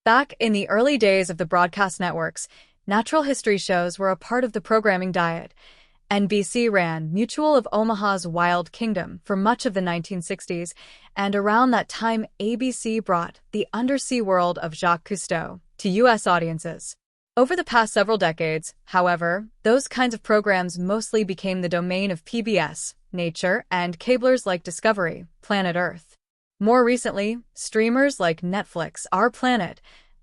Back in the early days of the broadcast networks, natural history shows were a part of the programming diet. NBC ran Mutual of Omaha's Wild Kingdom for much of the 1960s, and around that time ABC brought The Undersea World of Jacques Cousteau to U.S. audiences. Over the past several decades, however, those kinds of programs mostly became the domain of PBS, Nature, and cablers like Discovery, Planet Earth. More recently, streamers like Netflix, Our Planet,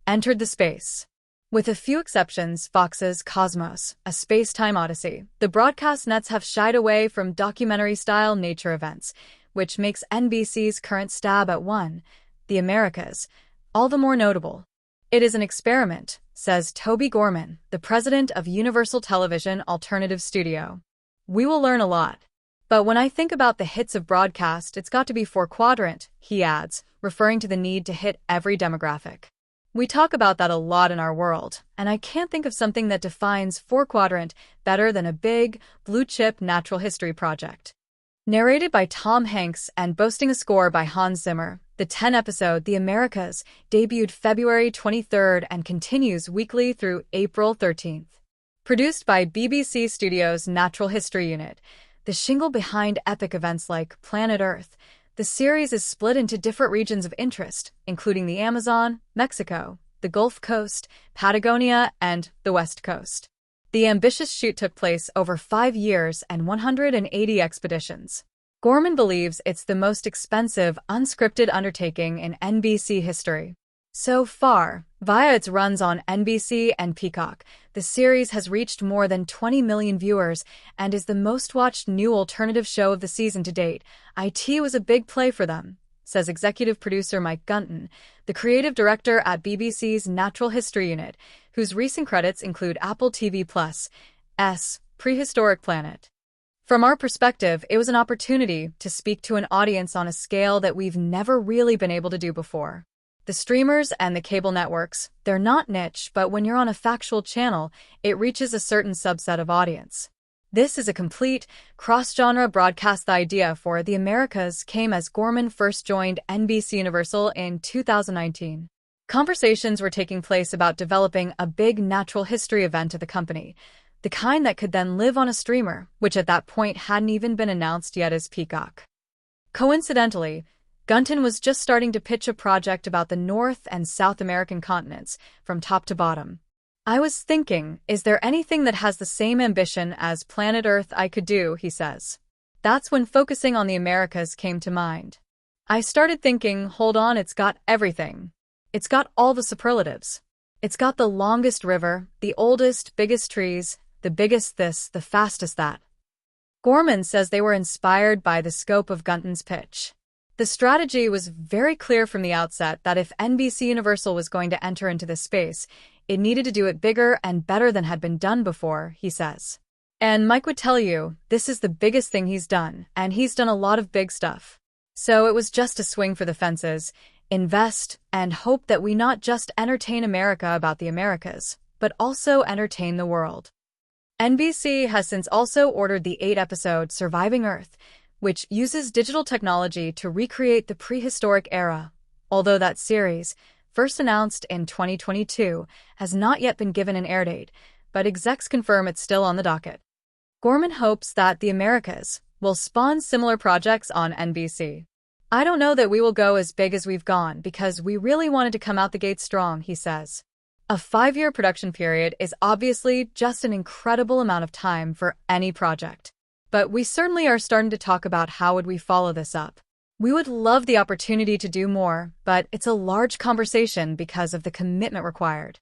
entered the space. With a few exceptions, Fox's Cosmos, A Space-Time Odyssey, the broadcast nets have shied away from documentary-style nature events, which makes NBC's current stab at one, the Americas, all the more notable. It is an experiment, says Toby Gorman, the president of Universal Television Alternative Studio. We will learn a lot. But when I think about the hits of broadcast, it's got to be four-quadrant, he adds, referring to the need to hit every demographic. We talk about that a lot in our world, and I can't think of something that defines four-quadrant better than a big, blue-chip natural history project. Narrated by Tom Hanks and boasting a score by Hans Zimmer, the 10-episode The Americas debuted February 23rd and continues weekly through April 13th. Produced by BBC Studios' Natural History Unit, the shingle behind epic events like Planet Earth, the series is split into different regions of interest, including the Amazon, Mexico, the Gulf Coast, Patagonia, and the West Coast. The ambitious shoot took place over 5 years and 180 expeditions. Gorman believes it's the most expensive, unscripted undertaking in NBC history. So far, via its runs on NBC and Peacock, the series has reached more than 20 million viewers and is the most-watched new alternative show of the season to date. It was a big play for them, says executive producer Mike Gunton, the creative director at BBC's Natural History Unit, whose recent credits include Apple TV+'s Prehistoric Planet. From our perspective, it was an opportunity to speak to an audience on a scale that we've never really been able to do before. The streamers and the cable networks, they're not niche, but when you're on a factual channel, it reaches a certain subset of audience. This is a complete, cross-genre broadcast. The idea for The Americas came as Gorman first joined NBC Universal in 2019. Conversations were taking place about developing a big natural history event at the company, the kind that could then live on a streamer, which at that point hadn't even been announced yet as Peacock. Coincidentally, Gunton was just starting to pitch a project about the North and South American continents, from top to bottom. I was thinking, is there anything that has the same ambition as Planet Earth I could do, he says. That's when focusing on the Americas came to mind. I started thinking, hold on, it's got everything. It's got all the superlatives. It's got the longest river, the oldest, biggest trees, the biggest this, the fastest that. Gorman says they were inspired by the scope of Gunton's pitch. The strategy was very clear from the outset that if NBC Universal was going to enter into this space, it needed to do it bigger and better than had been done before, he says. And Mike would tell you, this is the biggest thing he's done, and he's done a lot of big stuff. So it was just a swing for the fences, invest, and hope that we not just entertain America about the Americas, but also entertain the world. NBC has since also ordered the 8-episode Surviving Earth, which uses digital technology to recreate the prehistoric era, although that series, first announced in 2022, has not yet been given an airdate, but execs confirm it's still on the docket. Gorman hopes that the Americas will spawn similar projects on NBC. I don't know that we will go as big as we've gone because we really wanted to come out the gate strong, he says. A 5-year production period is obviously just an incredible amount of time for any project. But we certainly are starting to talk about how would we follow this up. We would love the opportunity to do more, but it's a large conversation because of the commitment required.